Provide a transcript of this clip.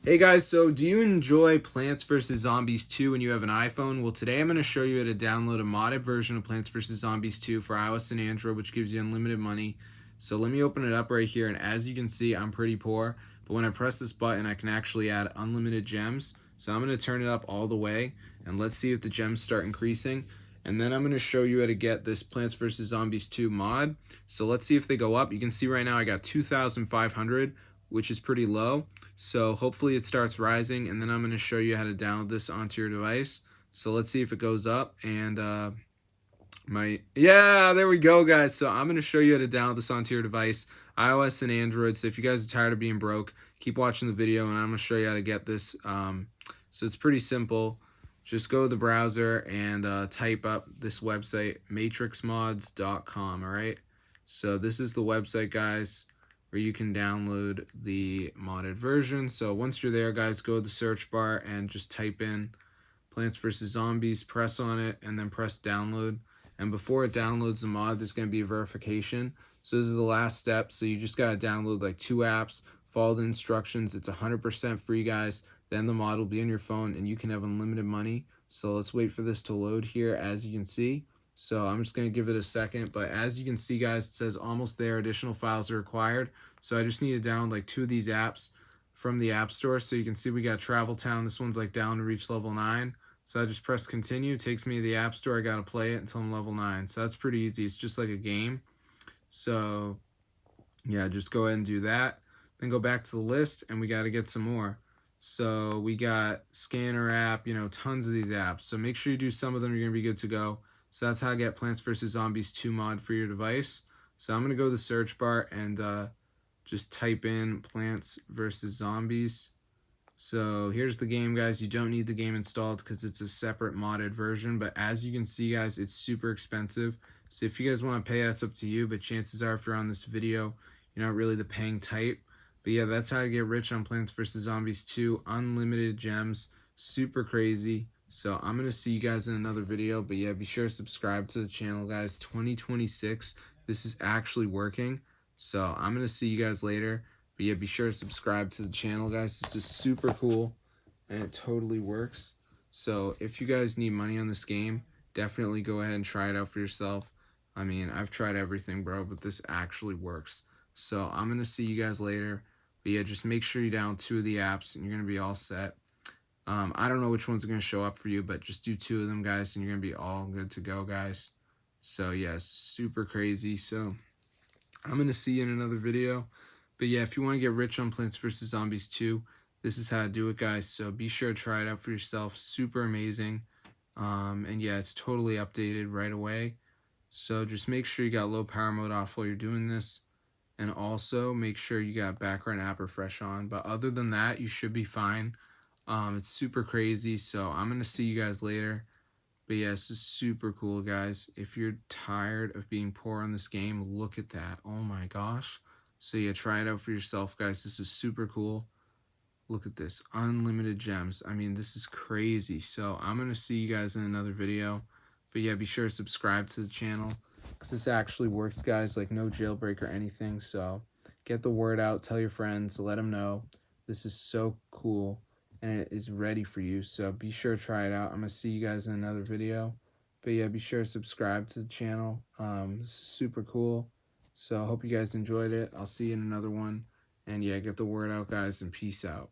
Hey guys, so do you enjoy Plants vs. Zombies 2 when you have an iPhone? Well, today I'm going to show you how to download a modded version of Plants vs. Zombies 2 for iOS and Android, which gives you unlimited money. So let me open it up right here, and as you can see, I'm pretty poor, but when I press this button, I can actually add unlimited gems. So I'm going to turn it up all the way, and let's see if the gems start increasing. And then I'm going to show you how to get this Plants vs. Zombies 2 mod. So let's see if they go up. You can see right now I got 2,500, which is pretty low. So hopefully it starts rising, and then I'm going to show you how to download this onto your device. So let's see if it goes up, and yeah, there we go, guys. So I'm going to show you how to download this onto your device, iOS and Android. So if you guys are tired of being broke, keep watching the video, and I'm going to show you how to get this. So it's pretty simple. Just go to the browser and type up this website, matrixmods.com, all right? So this is the website, guys, where you can download the modded version. So once you're there, guys, go to the search bar and just type in Plants vs. Zombies, press on it, and then press download. And before it downloads the mod, there's going to be a verification. So this is the last step. So you just got to download like 2 apps, follow the instructions. It's 100% free, guys. Then the mod will be on your phone and you can have unlimited money. So let's wait for this to load here, as you can see. So I'm just going to give it a second. But as you can see, guys, it says almost there. Additional files are required. So I just need to download like 2 of these apps from the App Store. So you can see we got Travel Town. This one's like down to reach level 9. So I just press continue. It takes me to the App Store. I got to play it until I'm level 9. So that's pretty easy. It's just like a game. So yeah, just go ahead and do that. Then go back to the list, and we got to get some more. So we got Scanner app, tons of these apps. So make sure you do some of them. You're going to be good to go. So that's how I get Plants vs. Zombies 2 mod for your device. So I'm going to go to the search bar and just type in Plants vs. Zombies. So here's the game, guys. You don't need the game installed because it's a separate modded version. But as you can see, guys, it's super expensive. So if you guys want to pay, that's up to you. But chances are, if you're on this video, you're not really the paying type. But yeah, that's how I get rich on Plants vs. Zombies 2. Unlimited gems. Super crazy. So I'm going to see you guys in another video. But yeah, be sure to subscribe to the channel, guys. 2026. This is actually working. So I'm going to see you guys later. But yeah, be sure to subscribe to the channel, guys. This is super cool, and it totally works. So if you guys need money on this game, definitely go ahead and try it out for yourself. I mean, I've tried everything, bro, but this actually works. So I'm going to see you guys later. But yeah, just make sure you download 2 of the apps, and you're going to be all set. I don't know which ones are going to show up for you, but just do 2 of them, guys, and you're going to be all good to go, guys. So yeah, super crazy. So I'm going to see you in another video. But yeah, if you want to get rich on Plants vs. Zombies 2, this is how to do it, guys. So be sure to try it out for yourself. Super amazing. And yeah, it's totally updated right away. So just make sure you got low power mode off while you're doing this. And also make sure you got background app refresh on. But other than that, you should be fine. It's super crazy. So I'm going to see you guys later. But yeah, this is super cool, guys. If you're tired of being poor on this game, look at that. Oh my gosh. So yeah, try it out for yourself, guys. This is super cool. Look at this. Unlimited gems. I mean, this is crazy. So I'm going to see you guys in another video. But yeah, be sure to subscribe to the channel, because this actually works, guys. Like, no jailbreak or anything. So get the word out. Tell your friends. Let them know. This is so cool, and it is ready for you. So be sure to try it out. I'm going to see you guys in another video. But yeah, be sure to subscribe to the channel. This is super cool. So I hope you guys enjoyed it. I'll see you in another one. And yeah, get the word out, guys, and peace out.